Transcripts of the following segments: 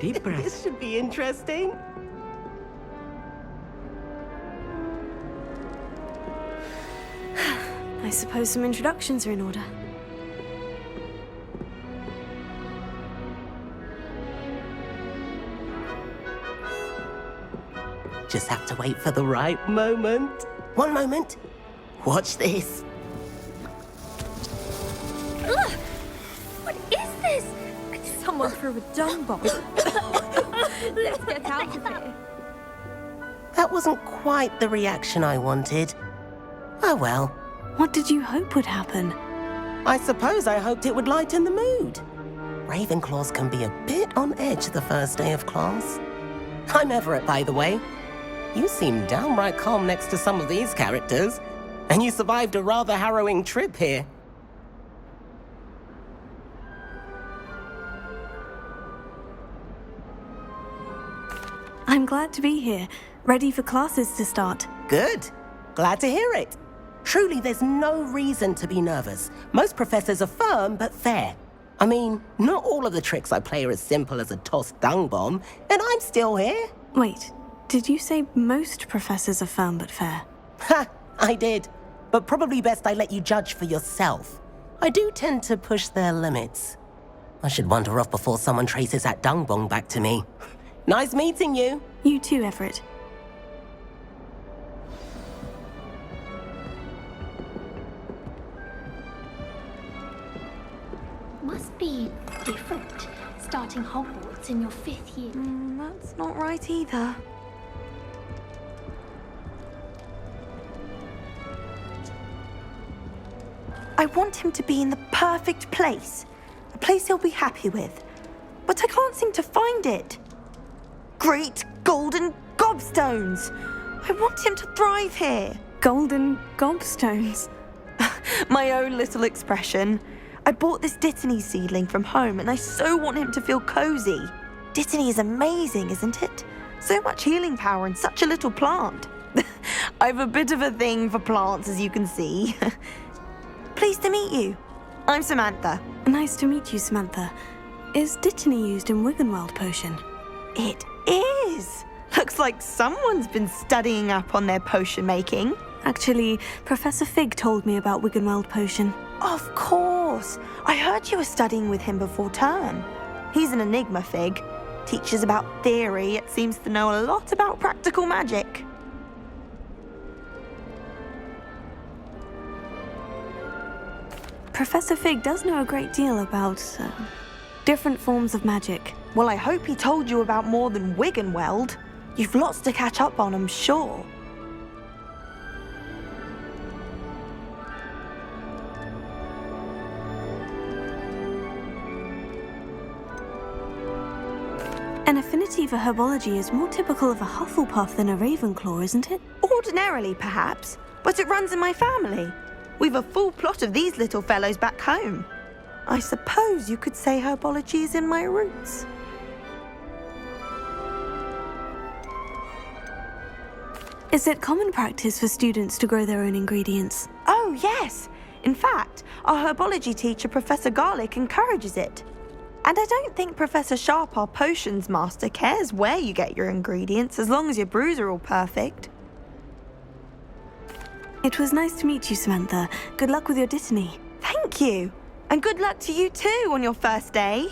Deep breath. This should be interesting. I suppose some introductions are in order. Just have to wait for the right moment. One moment. Watch this. Ugh! What is this? Someone threw a dung bomb. Let's get out of here. That wasn't quite the reaction I wanted. Oh well. What did you hope would happen? I suppose I hoped it would lighten the mood. Ravenclaws can be a bit on edge the first day of class. I'm Everett, by the way. You seem downright calm next to some of these characters, and you survived a rather harrowing trip here. I'm glad to be here, ready for classes to start. Good. Glad to hear it. Truly, there's no reason to be nervous. Most professors are firm but fair. I mean, not all of the tricks I play are as simple as a tossed dung bomb, and I'm still here. Wait, did you say most professors are firm but fair? Ha! I did. But probably best I let you judge for yourself. I do tend to push their limits. I should wander off before someone traces that dung bomb back to me. Nice meeting you. You too, Everett. Must be different, starting Hogwarts in your 5th year. That's not right either. I want him to be in the perfect place. A place he'll be happy with. But I can't seem to find it. Great golden gobstones! I want him to thrive here. Golden gobstones. My own little expression. I bought this Dittany seedling from home and I so want him to feel cozy. Dittany is amazing, isn't it? So much healing power in such a little plant. I've a bit of a thing for plants, as you can see. Pleased to meet you. I'm Samantha. Nice to meet you, Samantha. Is Dittany used in Wiggenweld potion? It is. Looks like someone's been studying up on their potion making. Actually, Professor Fig told me about Wiggenweld potion. Of course. I heard you were studying with him before term. He's an enigma, Fig. Teaches about theory, yet seems to know a lot about practical magic. Professor Fig does know a great deal about different forms of magic. Well, I hope he told you about more than Wiggenweld. You've lots to catch up on, I'm sure. An affinity for herbology is more typical of a Hufflepuff than a Ravenclaw, isn't it? Ordinarily, perhaps, but it runs in my family. We've a full plot of these little fellows back home. I suppose you could say herbology is in my roots. Is it common practice for students to grow their own ingredients? Oh, yes. In fact, our herbology teacher, Professor Garlick, encourages it. And I don't think Professor Sharp, our potions master, cares where you get your ingredients as long as your brews are all perfect. It was nice to meet you, Samantha. Good luck with your Dittany. Thank you. And good luck to you too on your first day. You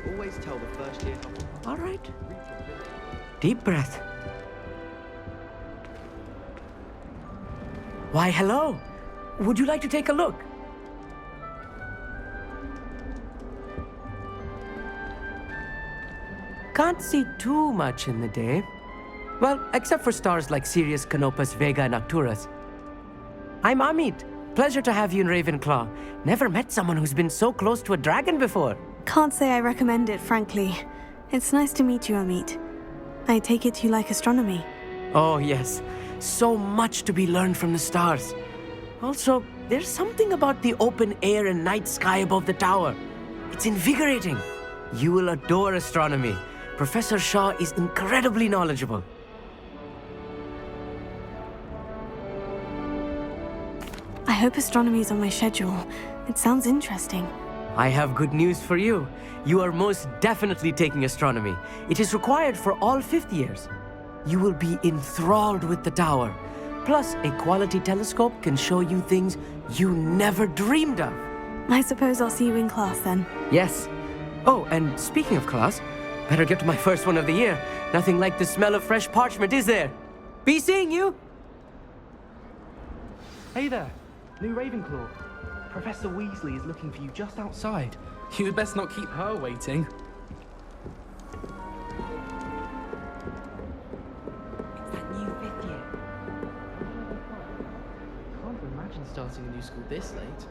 can always tell the first year. All right. Deep breath. Why, hello. Would you like to take a look? Can't see too much in the day. Well, except for stars like Sirius, Canopus, Vega, and Arcturus. I'm Amit. Pleasure to have you in Ravenclaw. Never met someone who's been so close to a dragon before. Can't say I recommend it, frankly. It's nice to meet you, Amit. I take it you like astronomy. Oh, yes. So much to be learned from the stars. Also, there's something about the open air and night sky above the tower. It's invigorating. You will adore astronomy. Professor Shaw is incredibly knowledgeable. hope astronomy's on my schedule. It sounds interesting. I have good news for you. You are most definitely taking astronomy. It is required for all fifth years. You will be enthralled with the tower. Plus, a quality telescope can show you things you never dreamed of. I suppose I'll see you in class then. Yes. Oh, and speaking of class, better get to my first one of the year. Nothing like the smell of fresh parchment, is there? Be seeing you! Hey there, new Ravenclaw. Professor Weasley is looking for you just outside. You had best not keep her waiting. It's that new fifth year. Can't imagine starting a new school this late.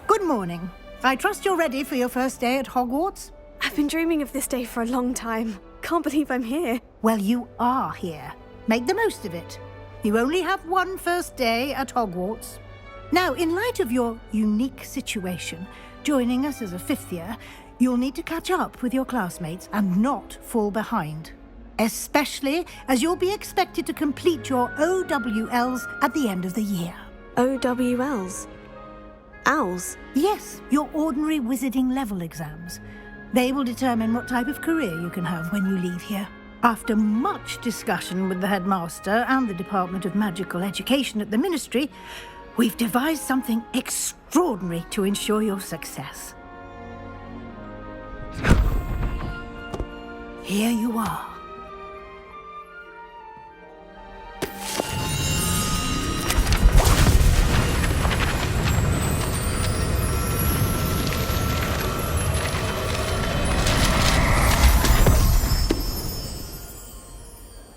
Good morning. I trust you're ready for your first day at Hogwarts? I've been dreaming of this day for a long time. Can't believe I'm here. Well, you are here. Make the most of it. You only have one first day at Hogwarts. Now, in light of your unique situation, joining us as a fifth year, you'll need to catch up with your classmates and not fall behind. Especially as you'll be expected to complete your OWLs at the end of the year. OWLs? Owls? Yes, your ordinary wizarding level exams. They will determine what type of career you can have when you leave here. After much discussion with the headmaster and the Department of Magical Education at the Ministry, we've devised something extraordinary to ensure your success. Here you are.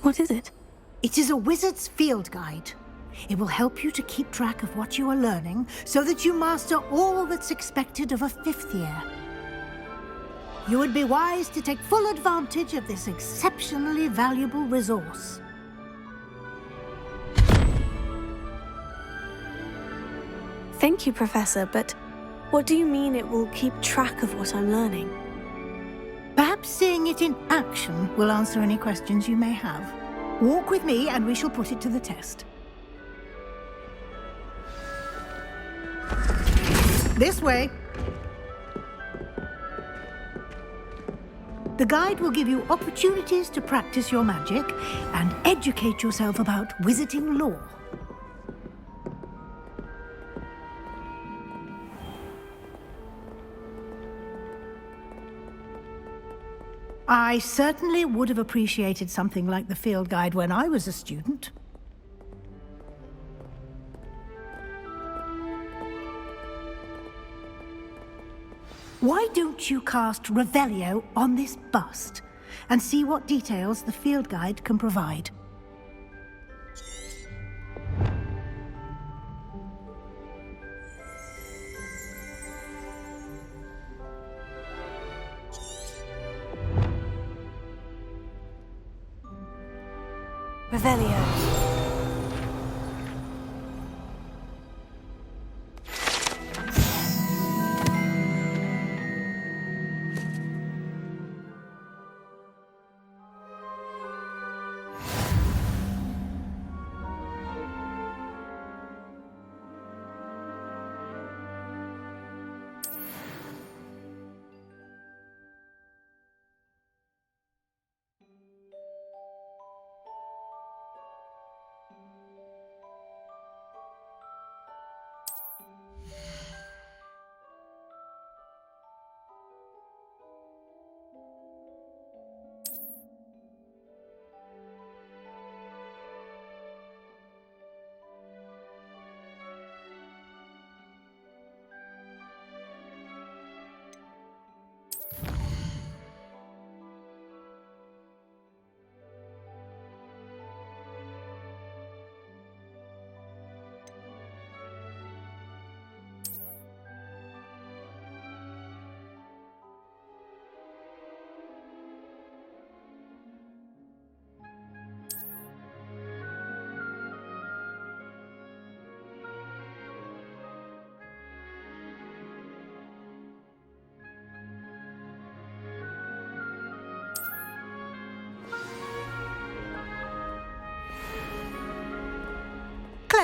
What is it? It is a wizard's field guide. It will help you to keep track of what you are learning so that you master all that's expected of a fifth year. You would be wise to take full advantage of this exceptionally valuable resource. Thank you, Professor, but what do you mean it will keep track of what I'm learning? Perhaps seeing it in action will answer any questions you may have. Walk with me and we shall put it to the test. This way. The guide will give you opportunities to practice your magic and educate yourself about wizarding lore. I certainly would have appreciated something like the field guide when I was a student. Why don't you cast Revelio on this bust and see what details the field guide can provide? Revelio.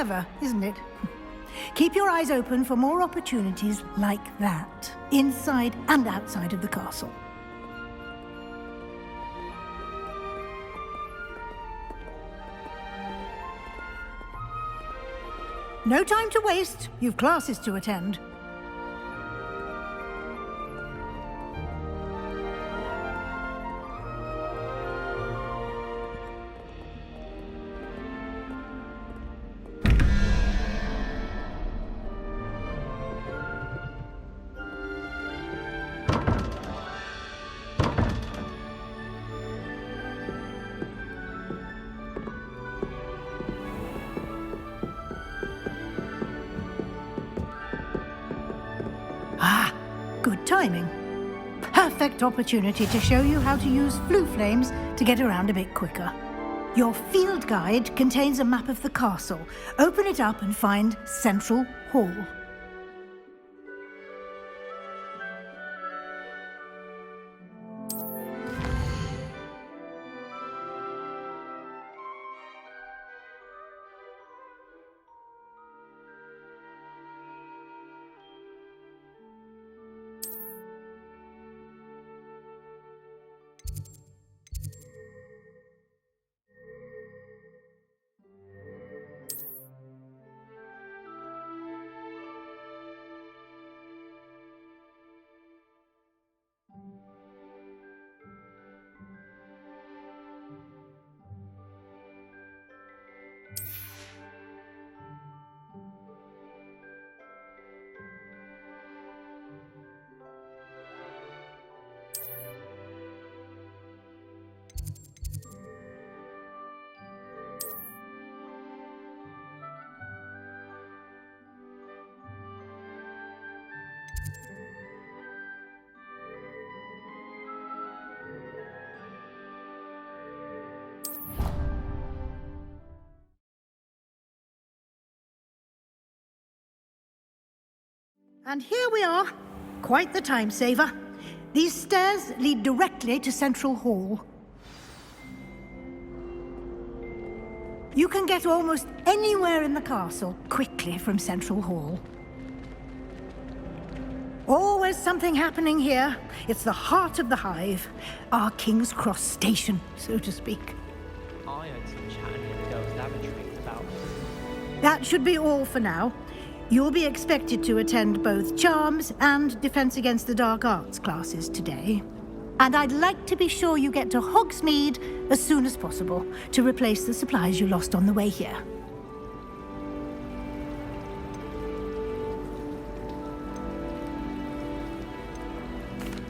Clever, isn't it? Keep your eyes open for more opportunities like that, inside and outside of the castle. No time to waste. You've classes to attend. Good timing. Perfect opportunity to show you how to use flue flames to get around a bit quicker. Your field guide contains a map of the castle. Open it up and find Central Hall. And here we are. Quite the time saver. These stairs lead directly to Central Hall. You can get almost anywhere in the castle quickly from Central Hall. Always something happening here. It's the heart of the hive. Our King's Cross station, so to speak. I heard some chatting in the girls' lavatory about... That should be all for now. You'll be expected to attend both Charms and Defense Against the Dark Arts classes today. And I'd like to be sure you get to Hogsmeade as soon as possible to replace the supplies you lost on the way here.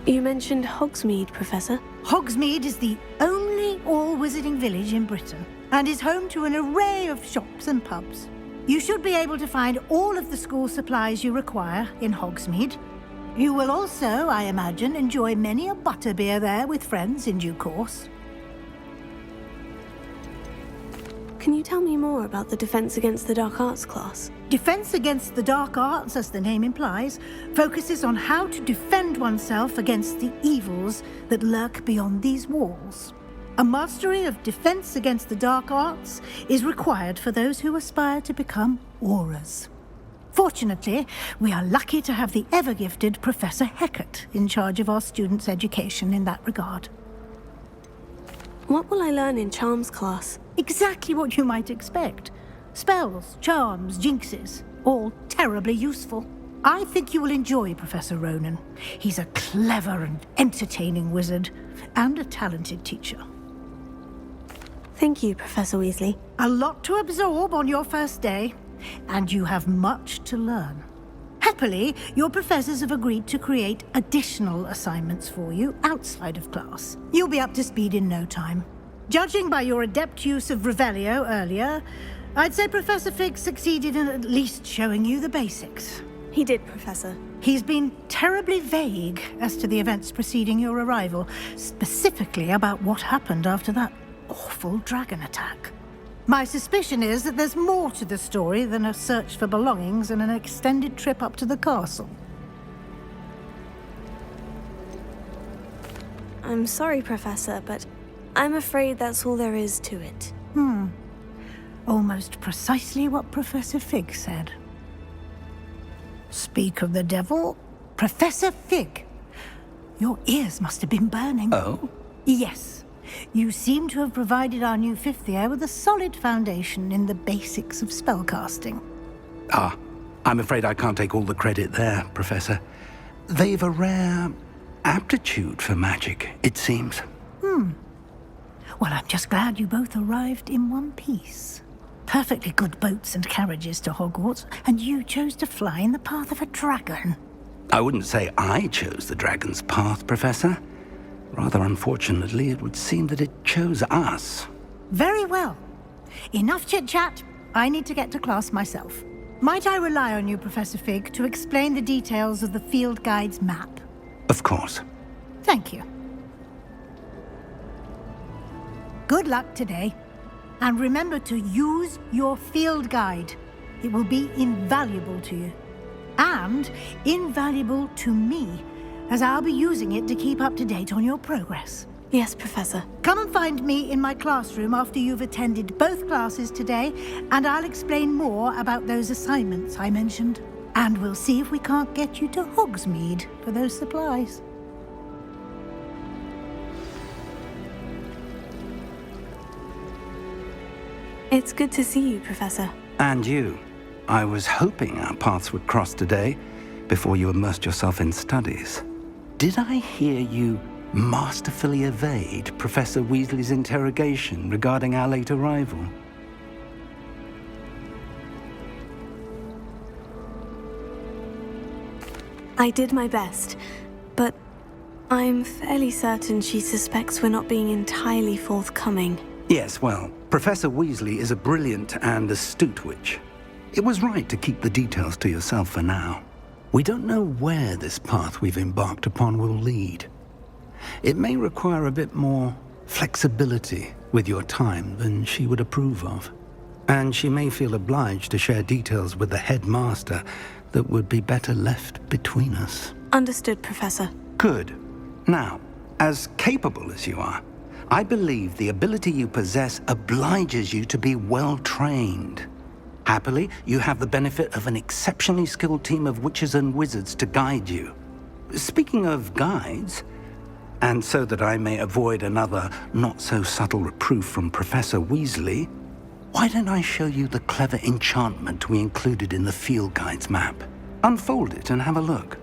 You mentioned Hogsmeade, Professor. Hogsmeade is the only all-wizarding village in Britain and is home to an array of shops and pubs. You should be able to find all of the school supplies you require in Hogsmeade. You will also, I imagine, enjoy many a butterbeer there with friends in due course. Can you tell me more about the Defense Against the Dark Arts class? Defense Against the Dark Arts, as the name implies, focuses on how to defend oneself against the evils that lurk beyond these walls. A mastery of Defense Against the Dark Arts is required for those who aspire to become Aurors. Fortunately, we are lucky to have the ever-gifted Professor Hecat in charge of our students' education in that regard. What will I learn in Charms class? Exactly what you might expect. Spells, charms, jinxes, all terribly useful. I think you will enjoy Professor Ronan. He's a clever and entertaining wizard, and a talented teacher. Thank you, Professor Weasley. A lot to absorb on your first day, and you have much to learn. Happily, your professors have agreed to create additional assignments for you outside of class. You'll be up to speed in no time. Judging by your adept use of Revelio earlier, I'd say Professor Fig succeeded in at least showing you the basics. He did, Professor. He's been terribly vague as to the events preceding your arrival, specifically about what happened after that awful dragon attack. My suspicion is that there's more to the story than a search for belongings and an extended trip up to the castle. I'm sorry, Professor, but I'm afraid that's all there is to it. Almost precisely what Professor Fig said. Speak of the devil, Professor Fig. Your ears must have been burning. Oh? Yes. You seem to have provided our new fifth year with a solid foundation in the basics of spellcasting. Ah, I'm afraid I can't take all the credit there, Professor. They've a rare aptitude for magic, it seems. Well, I'm just glad you both arrived in one piece. Perfectly good boats and carriages to Hogwarts, and you chose to fly in the path of a dragon. I wouldn't say I chose the dragon's path, Professor. Rather unfortunately, it would seem that it chose us. Very well. Enough chit-chat. I need to get to class myself. Might I rely on you, Professor Fig, to explain the details of the field guide's map? Of course. Thank you. Good luck today. And remember to use your field guide. It will be invaluable to you. And invaluable to me, as I'll be using it to keep up to date on your progress. Yes, Professor. Come and find me in my classroom after you've attended both classes today, and I'll explain more about those assignments I mentioned. And we'll see if we can't get you to Hogsmeade for those supplies. It's good to see you, Professor. And you. I was hoping our paths would cross today, before you immersed yourself in studies. Did I hear you masterfully evade Professor Weasley's interrogation regarding our late arrival? I did my best, but I'm fairly certain she suspects we're not being entirely forthcoming. Yes, well, Professor Weasley is a brilliant and astute witch. It was right to keep the details to yourself for now. We don't know where this path we've embarked upon will lead. It may require a bit more flexibility with your time than she would approve of. And she may feel obliged to share details with the headmaster that would be better left between us. Understood, Professor. Good. Now, as capable as you are, I believe the ability you possess obliges you to be well trained. Happily, you have the benefit of an exceptionally skilled team of witches and wizards to guide you. Speaking of guides, and so that I may avoid another not-so-subtle reproof from Professor Weasley, why don't I show you the clever enchantment we included in the field guide's map? Unfold it and have a look.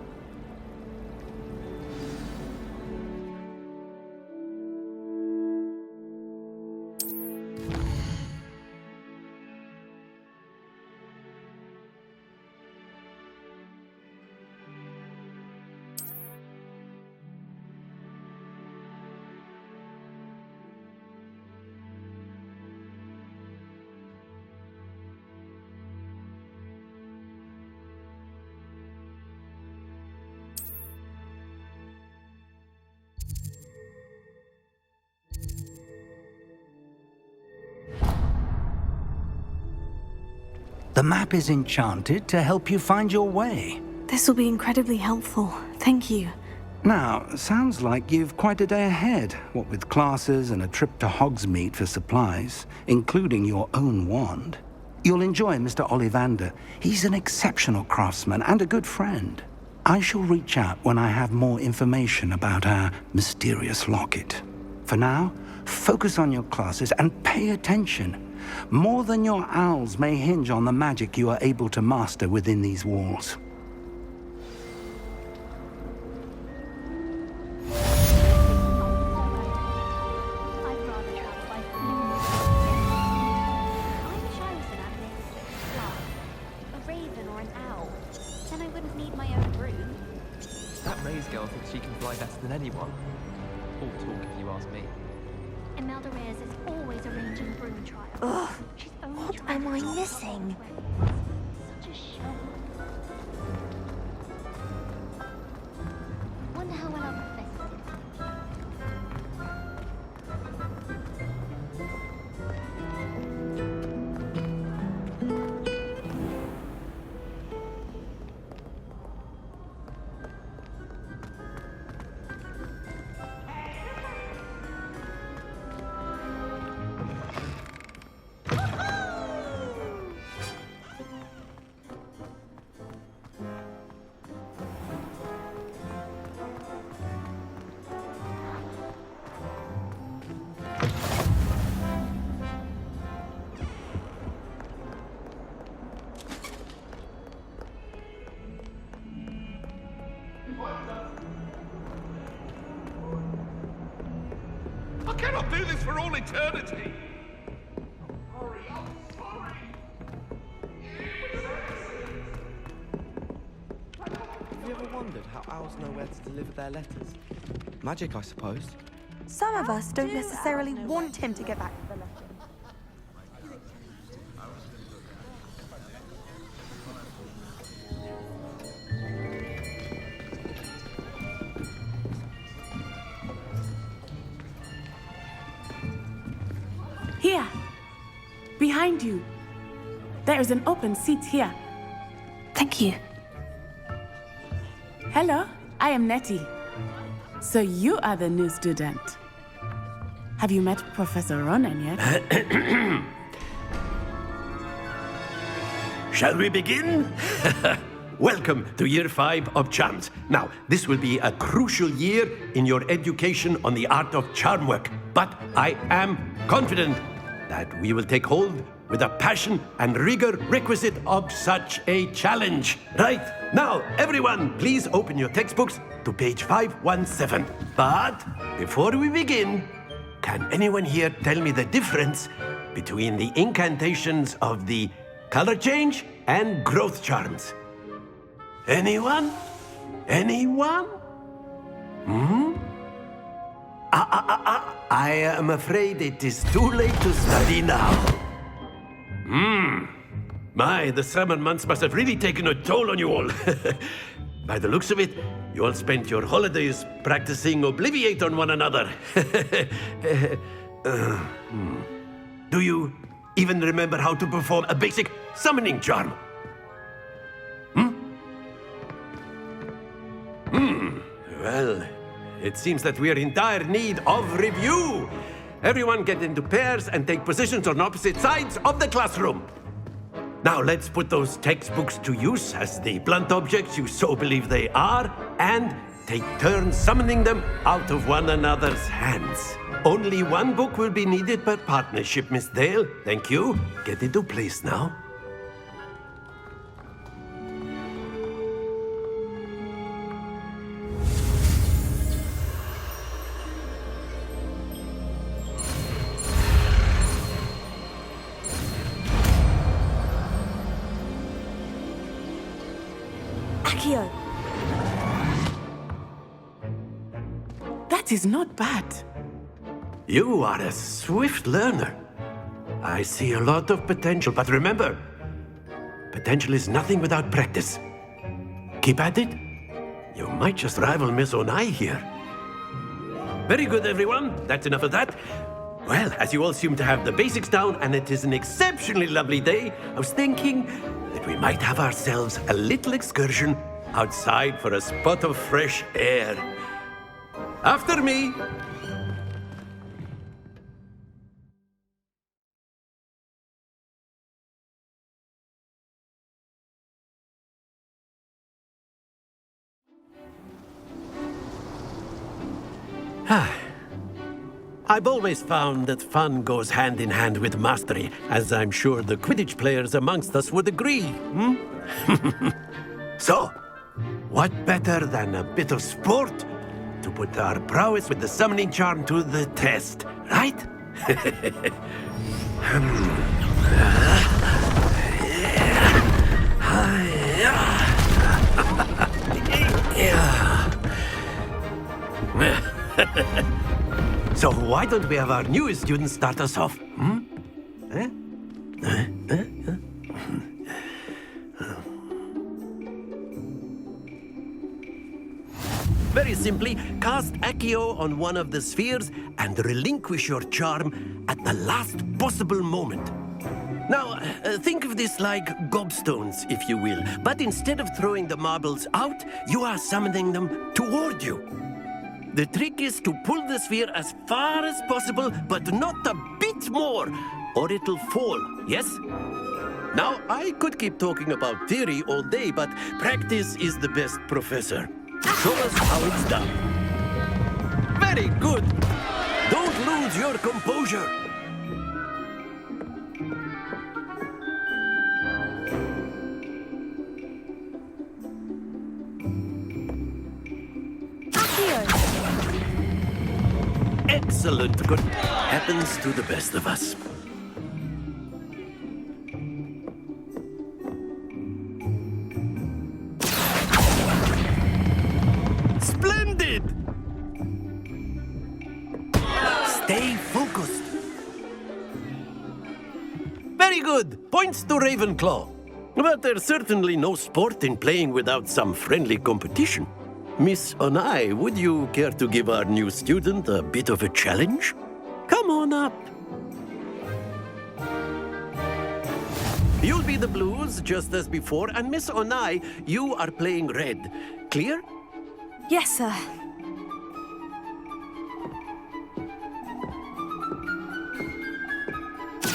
The map is enchanted to help you find your way. This will be incredibly helpful. Thank you. Now, sounds like you've quite a day ahead, what with classes and a trip to Hogsmeade for supplies, including your own wand. You'll enjoy Mr. Ollivander. He's an exceptional craftsman and a good friend. I shall reach out when I have more information about our mysterious locket. For now, focus on your classes and pay attention. More than your owls may hinge on the magic you are able to master within these walls. I'd rather travel by flume. I'm chosen at this club. A raven or an owl. Then I wouldn't need my own broom. That Ray's girl thinks she can fly better than anyone. All talk, if you ask me. Imelda Reyes is always arranging broom trials. Ugh, She's only what trying am to I help missing? Such a shame. Wonder how well our professor did. I cannot do this for all eternity. Sorry, I'm sorry. Have you ever wondered how owls know where to deliver their letters? Magic, I suppose. Some of us don't necessarily want him to get back to the lesson. Here, behind you. There is an open seat here. Thank you. Hello, I am Nettie. So you are the new student. Have you met Professor Ronan yet? Shall we begin? Welcome to Year 5 of Charms. Now, this will be a crucial year in your education on the art of charm work. But I am confident that we will take hold with the passion and rigor requisite of such a challenge. Right, now, everyone, please open your textbooks to page 517. But before we begin, can anyone here tell me the difference between the incantations of the color change and growth charms? Anyone? Anyone? I am afraid it is too late to study now. My, the summer months must have really taken a toll on you all. By the looks of it, you all spent your holidays practicing Obliviate on one another. Do you even remember how to perform a basic summoning charm? Well, it seems that we are in dire need of review. Everyone get into pairs and take positions on opposite sides of the classroom. Now let's put those textbooks to use as the blunt objects you so believe they are, and take turns summoning them out of one another's hands. Only one book will be needed per partnership, Miss Dale. Thank you. Get into place now. Accio! That is not bad. You are a swift learner. I see a lot of potential, but remember, potential is nothing without practice. Keep at it. You might just rival Miss Onai here. Very good, everyone. That's enough of that. Well, as you all seem to have the basics down, and it is an exceptionally lovely day, I was thinking that we might have ourselves a little excursion outside for a spot of fresh air. After me. I've always found that fun goes hand in hand with mastery, as I'm sure the Quidditch players amongst us would agree. So, what better than a bit of sport to put our prowess with the summoning charm to the test, right? So why don't we have our newest student start us off? Very simply, cast Accio on one of the spheres and relinquish your charm at the last possible moment. Now, think of this like gobstones, if you will. But instead of throwing the marbles out, you are summoning them toward you. The trick is to pull the sphere as far as possible, but not a bit more, or it'll fall, yes? Now, I could keep talking about theory all day, but practice is the best professor. Show us how it's done. Very good. Don't lose your composure. Excellent. Good. Happens to the best of us. Splendid! Stay focused. Very good. Points to Ravenclaw. But there's certainly no sport in playing without some friendly competition. Miss Onai, would you care to give our new student a bit of a challenge? Come on up. You'll be the blues, just as before, and Miss Onai, you are playing red. Clear? Yes, sir.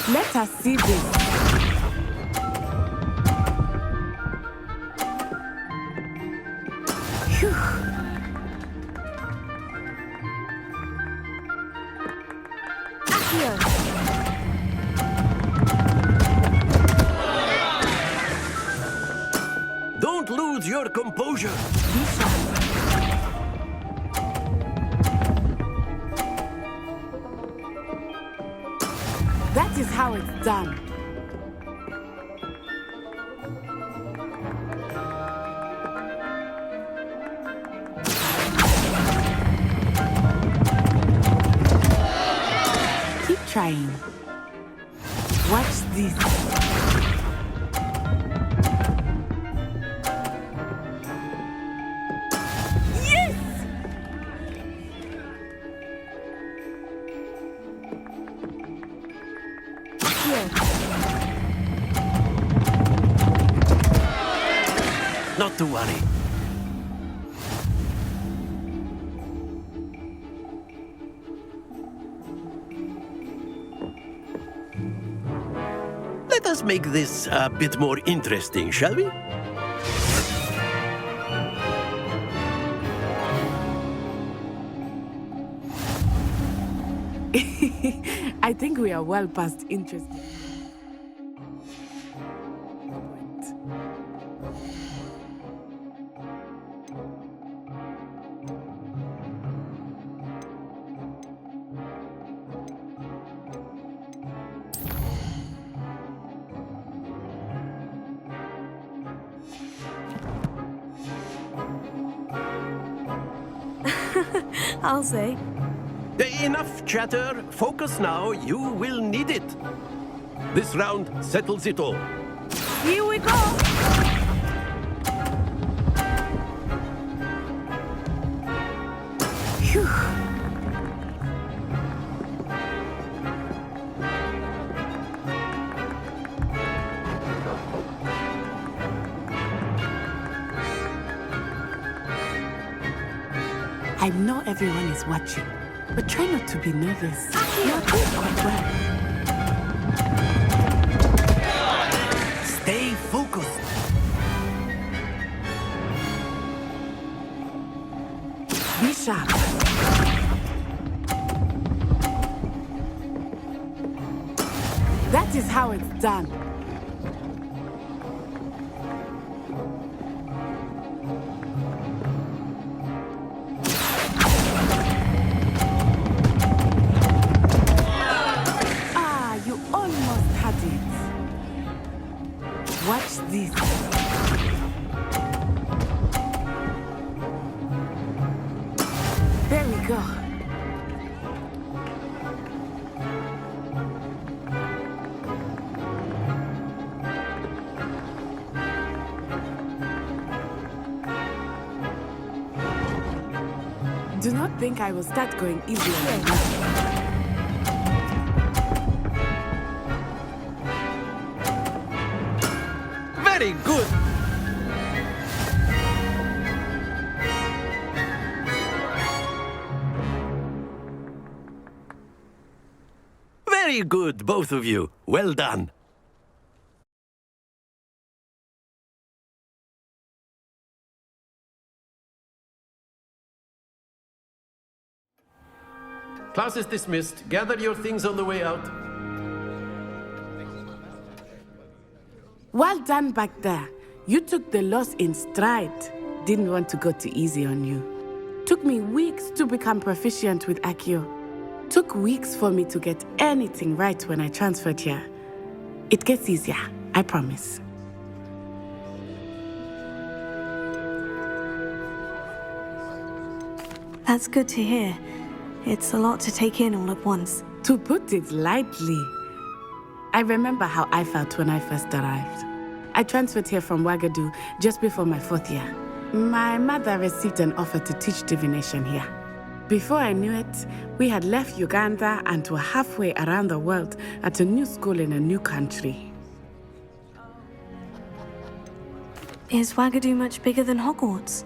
Let us see this. Phew. Accio! Don't lose your composure. That is how it's done. Keep trying. Watch this. Yes! Not to worry. Let us make this a bit more interesting, shall we? I think we are well past interesting. I'll say. Enough chatter. Focus now. You will need it. This round settles it all. Here we go! Phew. I know everyone is watching, but try not to be nervous. You're doing quite well. Stay focused. Be sharp. That is how it's done. You almost had it. Watch this. There we go. Do not think I will start going easy on you now. Very good. Very good, both of you. Well done. Class is dismissed. Gather your things on the way out. Well done back there. You took the loss in stride. Didn't want to go too easy on you. Took me weeks to become proficient with Accio. Took weeks for me to get anything right when I transferred here. It gets easier, I promise. That's good to hear. It's a lot to take in all at once. To put it lightly, I remember how I felt when I first arrived. I transferred here from Ouagadougou just before my 4th year. My mother received an offer to teach divination here. Before I knew it, we had left Uganda and were halfway around the world at a new school in a new country. Is Ouagadougou much bigger than Hogwarts?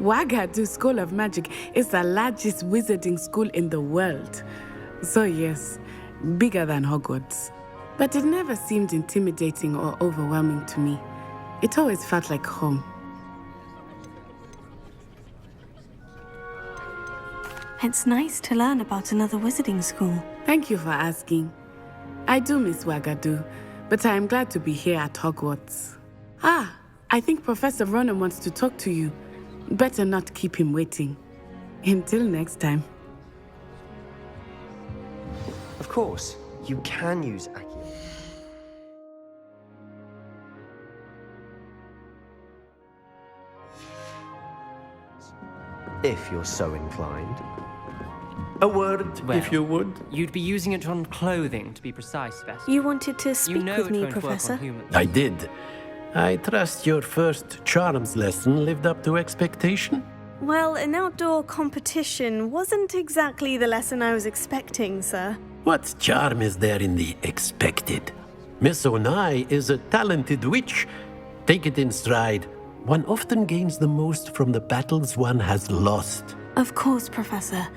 Ouagadougou School of Magic is the largest wizarding school in the world. So yes, bigger than Hogwarts. But it never seemed intimidating or overwhelming to me. It always felt like home. It's nice to learn about another wizarding school. Thank you for asking. I do miss Ouagadougou, but I am glad to be here at Hogwarts. I think Professor Ronan wants to talk to you. Better not keep him waiting. Until next time. Of course, you can use Accio. If you're so inclined. A word, Well, if you would. You'd be using it on clothing, to be precise, Vesta. You wanted to speak You know with it me, won't work on Professor? humans. I did. I trust your first charms lesson lived up to expectation. Well, an outdoor competition wasn't exactly the lesson I was expecting, sir. What charm is there in the expected? Miss Onai is a talented witch. Take it in stride. One often gains the most from the battles one has lost. Of course, Professor.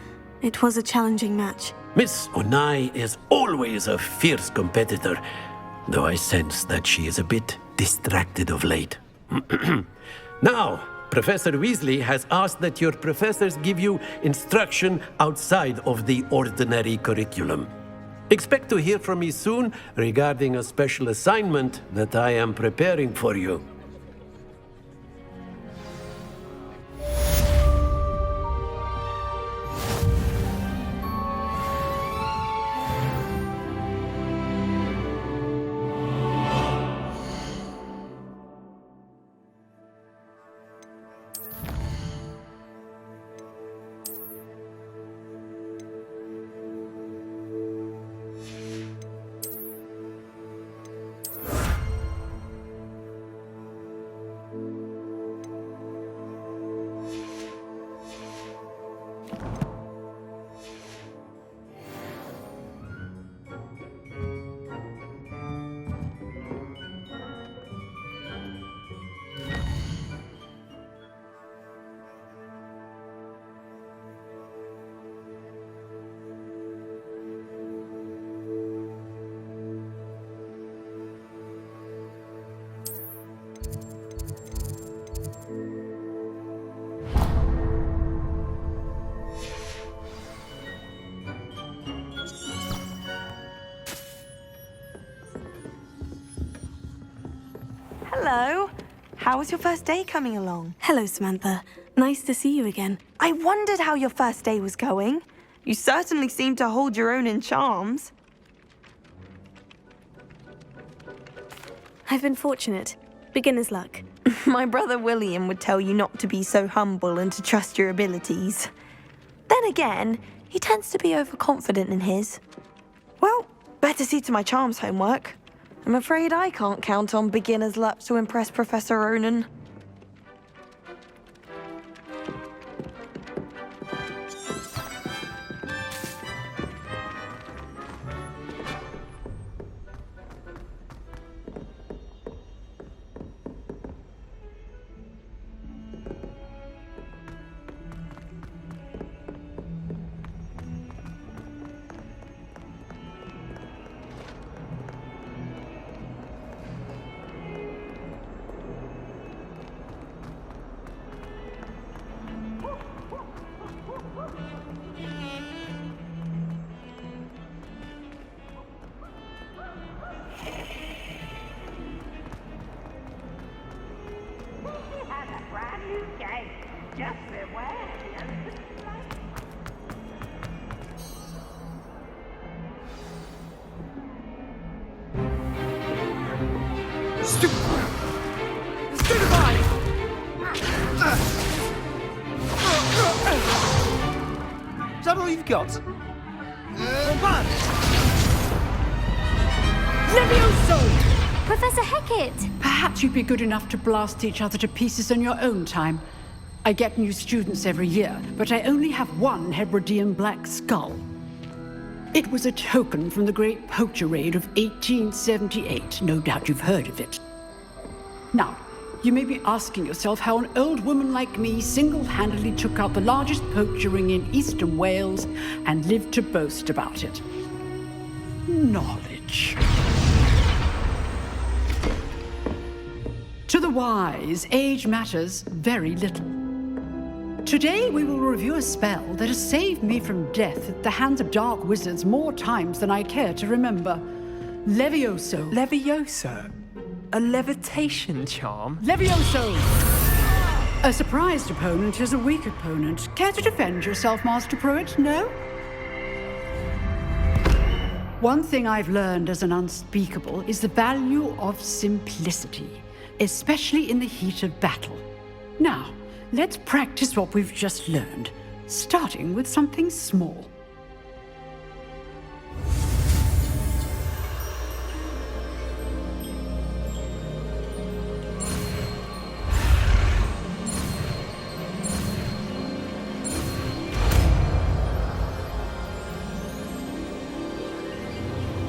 It was a challenging match. Miss Onai is always a fierce competitor, though I sense that she is a bit distracted of late. Now, Professor Weasley has asked that your professors give you instruction outside of the ordinary curriculum. Expect to hear from me soon regarding a special assignment that I am preparing for you. Hello. How was your first day coming along? Hello, Samantha. Nice to see you again. I wondered how your first day was going. You certainly seem to hold your own in charms. I've been fortunate. Beginner's luck. My brother William would tell you not to be so humble and to trust your abilities. Then again, he tends to be overconfident in his. Well, better see to my charms homework. I'm afraid I can't count on beginner's luck to impress Professor Ronan. Stupefy! Is that all you've got? Levioso! Professor Hecat! Perhaps you'd be good enough to blast each other to pieces in your own time. I get new students every year, but I only have one Hebridean black skull. It was a token from the Great Poacher Raid of 1878. No doubt you've heard of it. Now, you may be asking yourself how an old woman like me single-handedly took out the largest poacher ring in eastern Wales and lived to boast about it. Knowledge. To the wise, age matters very little. Today we will review a spell that has saved me from death at the hands of dark wizards more times than I care to remember. Levioso. Levioso? A levitation charm? Levioso! A surprised opponent is a weak opponent. Care to defend yourself, Master Pruitt? No? One thing I've learned as an unspeakable is the value of simplicity, especially in the heat of battle. Now, let's practice what we've just learned, starting with something small.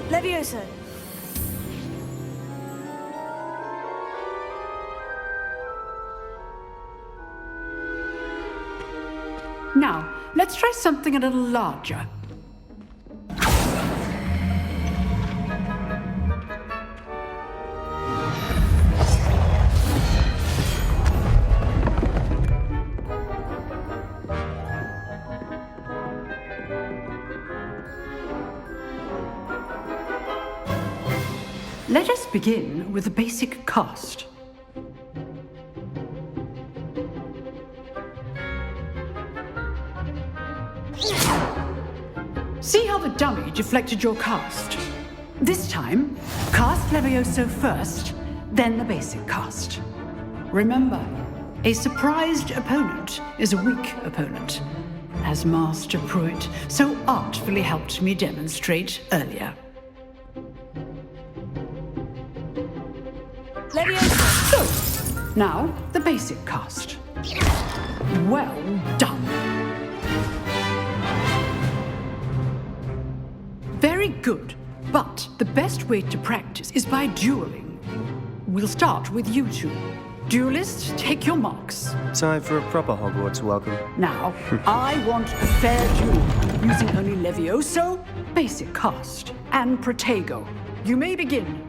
Levioso. Now, let's try something a little larger. Let us begin with the basic cast. See how the dummy deflected your cast? This time, cast Levioso first, then the basic cast. Remember, a surprised opponent is a weak opponent, as Master Pruitt so artfully helped me demonstrate earlier. Levioso! So, now the basic cast. Well done. Very good, but the best way to practice is by dueling. We'll start with you two. Duelists, take your marks. Time for a proper Hogwarts welcome. Now, I want a fair duel, using only Levioso, basic cast, and Protego. You may begin.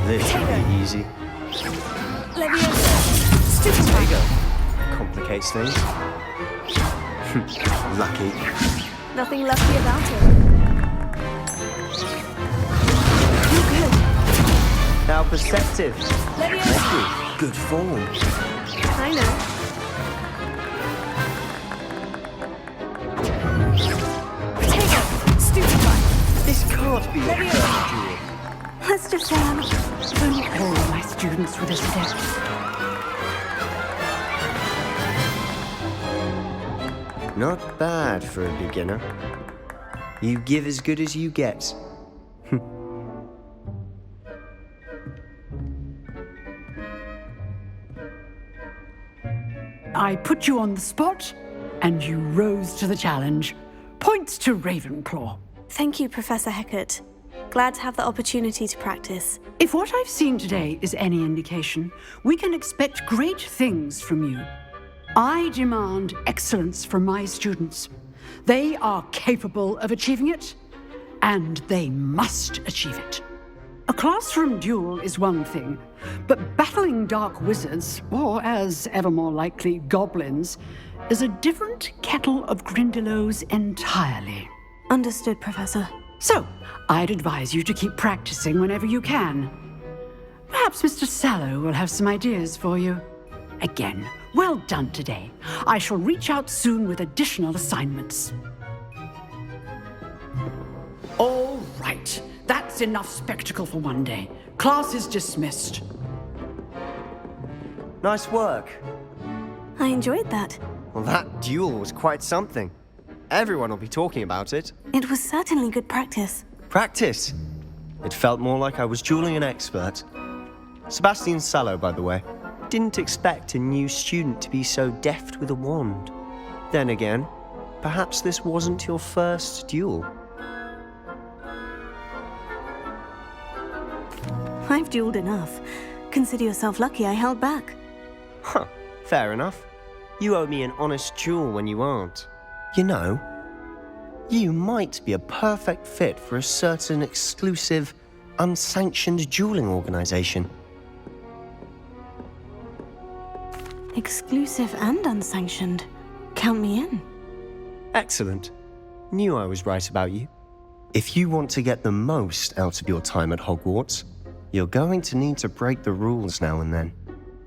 This should be easy. Levioso! Stupefy! Complicates things. Lucky. Nothing lucky about it. You good? How perceptive. Levioso! Thank you. Good form. I know. Protego! Stupefy! This can't be a fair duel. Let's just say I'm... Don't all my students with a step. Not bad for a beginner. You give as good as you get. I put you on the spot, and you rose to the challenge. Points to Ravenclaw. Thank you, Professor Hecat. Glad to have the opportunity to practice. If what I've seen today is any indication, we can expect great things from you. I demand excellence from my students. They are capable of achieving it, and they must achieve it. A classroom duel is one thing, but battling dark wizards, or as ever more likely, goblins, is a different kettle of Grindylows entirely. Understood, Professor. So, I'd advise you to keep practicing whenever you can. Perhaps Mr. Sallow will have some ideas for you. Again, well done today. I shall reach out soon with additional assignments. That's enough spectacle for one day. Class is dismissed. Nice work. I enjoyed that. Well, that duel was quite something. Everyone will be talking about it. It was certainly good practice. Practice? It felt more like I was dueling an expert. Sebastian Sallow, by the way. Didn't expect a new student to be so deft with a wand. Then again, perhaps this wasn't your first duel. I've dueled enough. Consider yourself lucky I held back. Huh, fair enough. You owe me an honest duel when you aren't. You know, you might be a perfect fit for a certain exclusive, unsanctioned dueling organization. Exclusive and unsanctioned. Count me in. Excellent. Knew I was right about you. If you want to get the most out of your time at Hogwarts, you're going to need to break the rules now and then.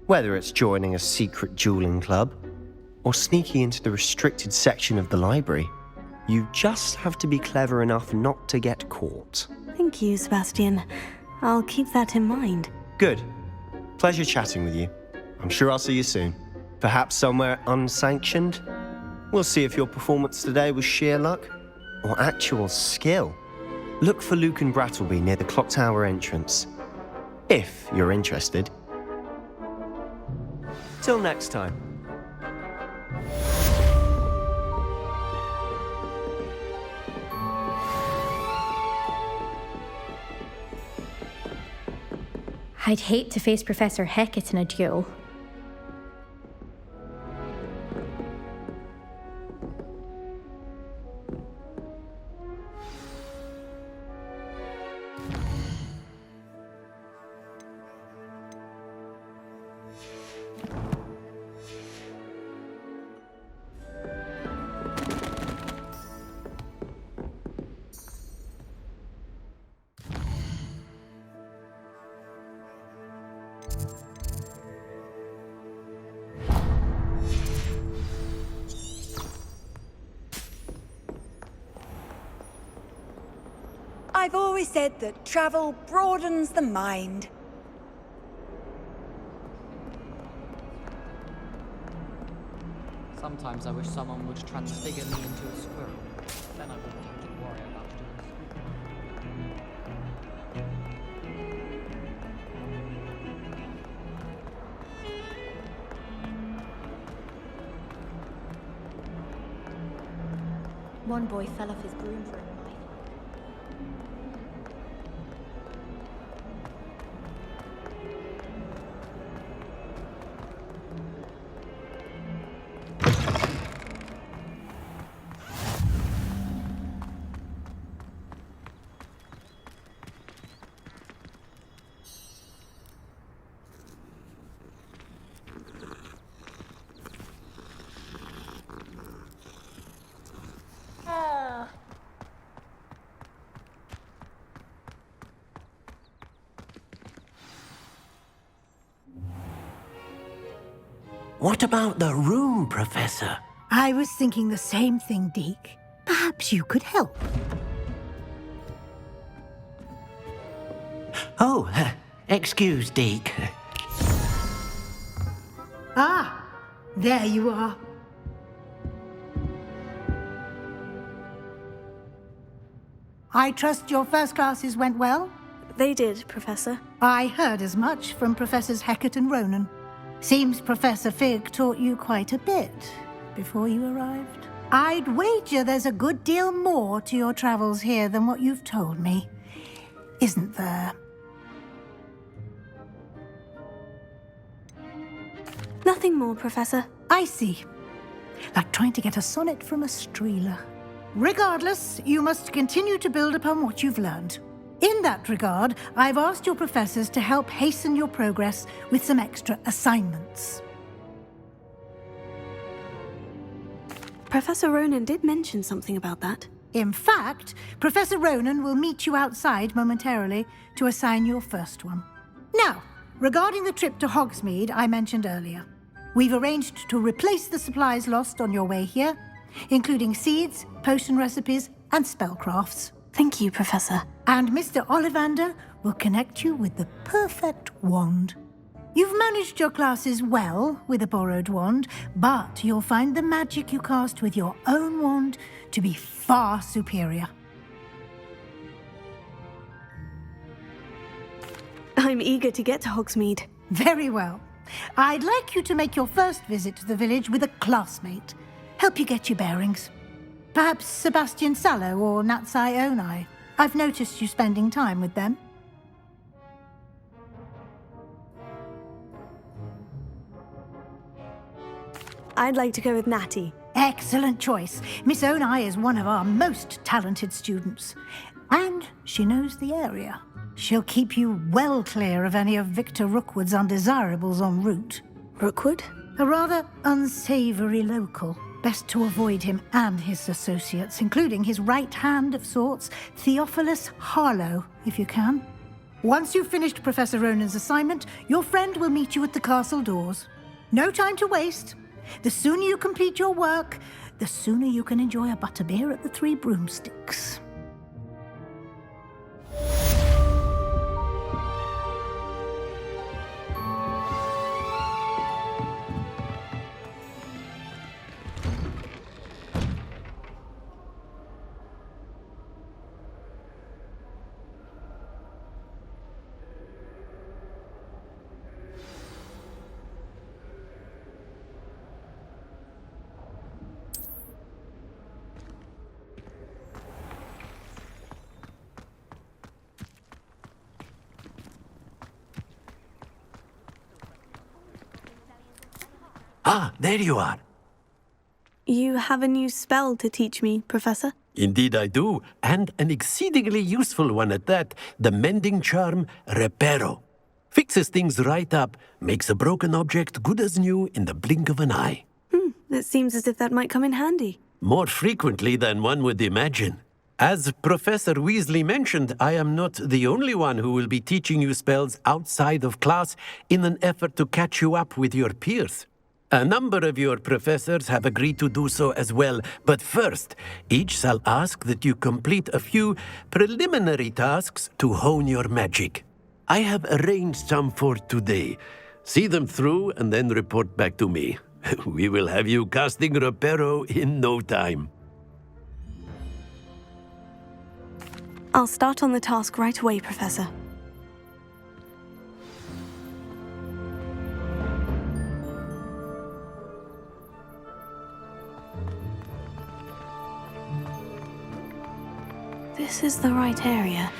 Whether it's joining a secret dueling club, or sneaking into the restricted section of the library, you just have to be clever enough not to get caught. Thank you, Sebastian. I'll keep that in mind. Good. Pleasure chatting with you. I'm sure I'll see you soon. Perhaps somewhere unsanctioned? We'll see if your performance today was sheer luck or actual skill. Look for Luke and Brattleby near the clock tower entrance. If you're interested. Till next time. I'd hate to face Professor Hecat in a duel. I've always said that travel broadens the mind. Sometimes I wish someone would transfigure me into a squirrel. Then I wouldn't have to worry about doing One boy fell off his broom for a knife. What about the room, Professor? I was thinking the same thing, Deke. Perhaps you could help. Oh, excuse, Deke. Ah, there you are. I trust your first classes went well? They did, Professor. I heard as much from Professors Hecat and Ronan. Seems Professor Fig taught you quite a bit before you arrived. I'd wager there's a good deal more to your travels here than what you've told me. Isn't there? Nothing more, Professor. I see. Like trying to get a sonnet from a streeler. Regardless, you must continue to build upon what you've learned. In that regard, I've asked your professors to help hasten your progress with some extra assignments. Professor Ronan did mention something about that. In fact, Professor Ronan will meet you outside momentarily to assign your first one. Now, regarding the trip to Hogsmeade I mentioned earlier, we've arranged to replace the supplies lost on your way here, including seeds, potion recipes, and spellcrafts. Thank you, Professor. And Mr. Ollivander will connect you with the perfect wand. You've managed your classes well with a borrowed wand, but you'll find the magic you cast with your own wand to be far superior. I'm eager to get to Hogsmeade. Very well. I'd like you to make your first visit to the village with a classmate. Help you get your bearings. Perhaps Sebastian Sallow or Natsai Onai. I've noticed you spending time with them. I'd like to go with Natty. Excellent choice. Miss Onai is one of our most talented students. And she knows the area. She'll keep you well clear of any of Victor Rookwood's undesirables en route. Rookwood? A rather unsavory local. Best to avoid him and his associates, including his right hand of sorts, Theophilus Harlow, if you can. Once you've finished Professor Ronan's assignment, your friend will meet you at the castle doors. No time to waste. The sooner you complete your work, the sooner you can enjoy a butterbeer at the Three Broomsticks. Ah, there you are. You have a new spell to teach me, Professor? Indeed I do, and an exceedingly useful one at that, the mending charm Reparo. Fixes things right up, makes a broken object good as new in the blink of an eye. It seems as if that might come in handy. More frequently than one would imagine. As Professor Weasley mentioned, I am not the only one who will be teaching you spells outside of class in an effort to catch you up with your peers. A number of your professors have agreed to do so as well, but first, each shall ask that you complete a few preliminary tasks to hone your magic. I have arranged some for today. See them through and then report back to me. We will have you casting Reparo in no time. I'll start on the task right away, Professor. This is the right area.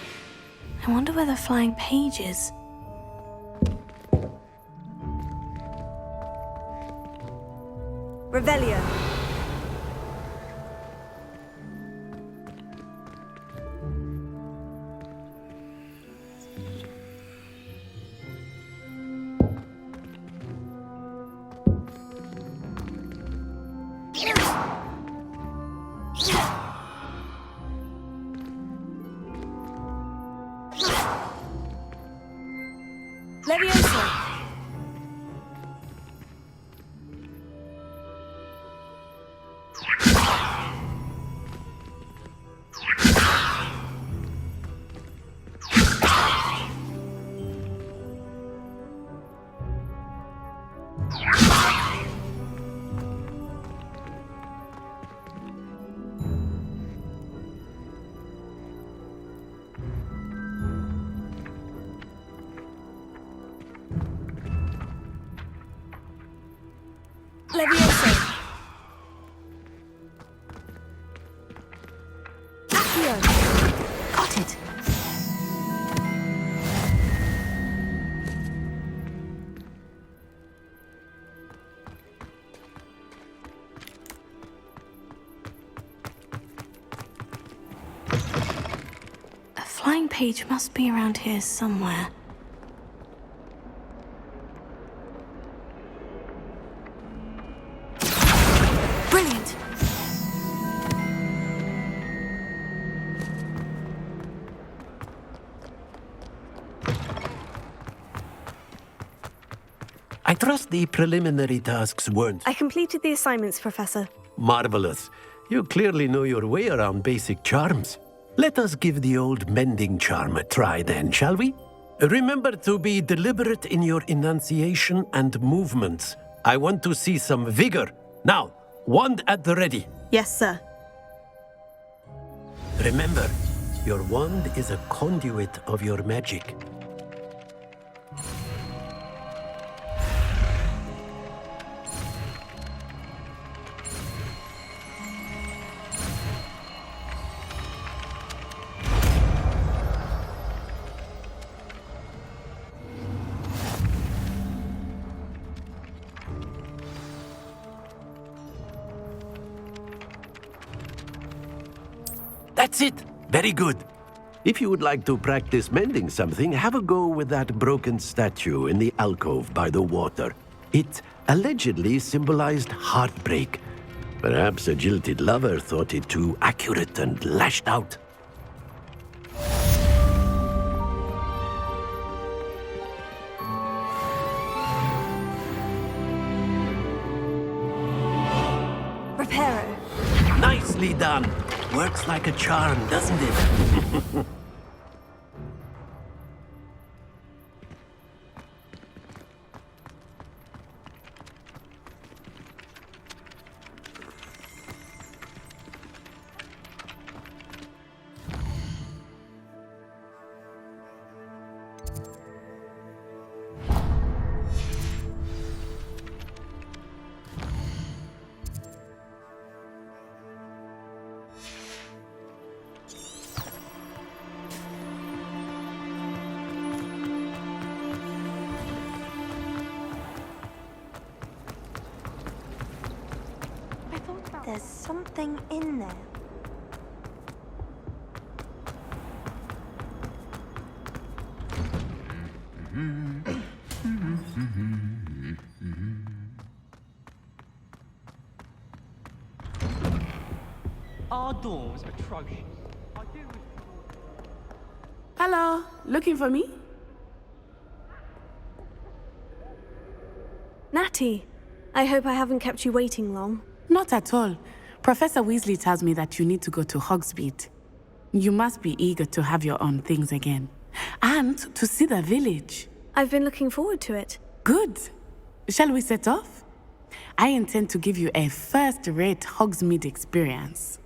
I wonder where the flying page is. Revelio. Levioso. Levioso. Accio. Got it. A flying page must be around here somewhere. Brilliant! I trust the preliminary tasks weren't I completed the assignments, Professor. marvelous. You clearly know your way around basic charms. Let us give the old mending charm a try then, shall we? Remember to be deliberate in your enunciation and movements. I want to see some vigor. Now, wand at the ready. Yes, sir. Remember, your wand is a conduit of your magic. That's it. Very good. If you would like to practice mending something, have a go with that broken statue in the alcove by the water. It allegedly symbolized heartbreak. Perhaps a jilted lover thought it too accurate and lashed out. Reparo. Nicely done. Works like a charm, doesn't it? There's something in there. Our door's atrocious. I do. Hello, looking for me? Natty, I hope I haven't kept you waiting long. Not at all. Professor Weasley tells me that you need to go to Hogsmeade. You must be eager to have your own things again. And to see the village. I've been looking forward to it. Good. Shall we set off? I intend to give you a first-rate Hogsmeade experience.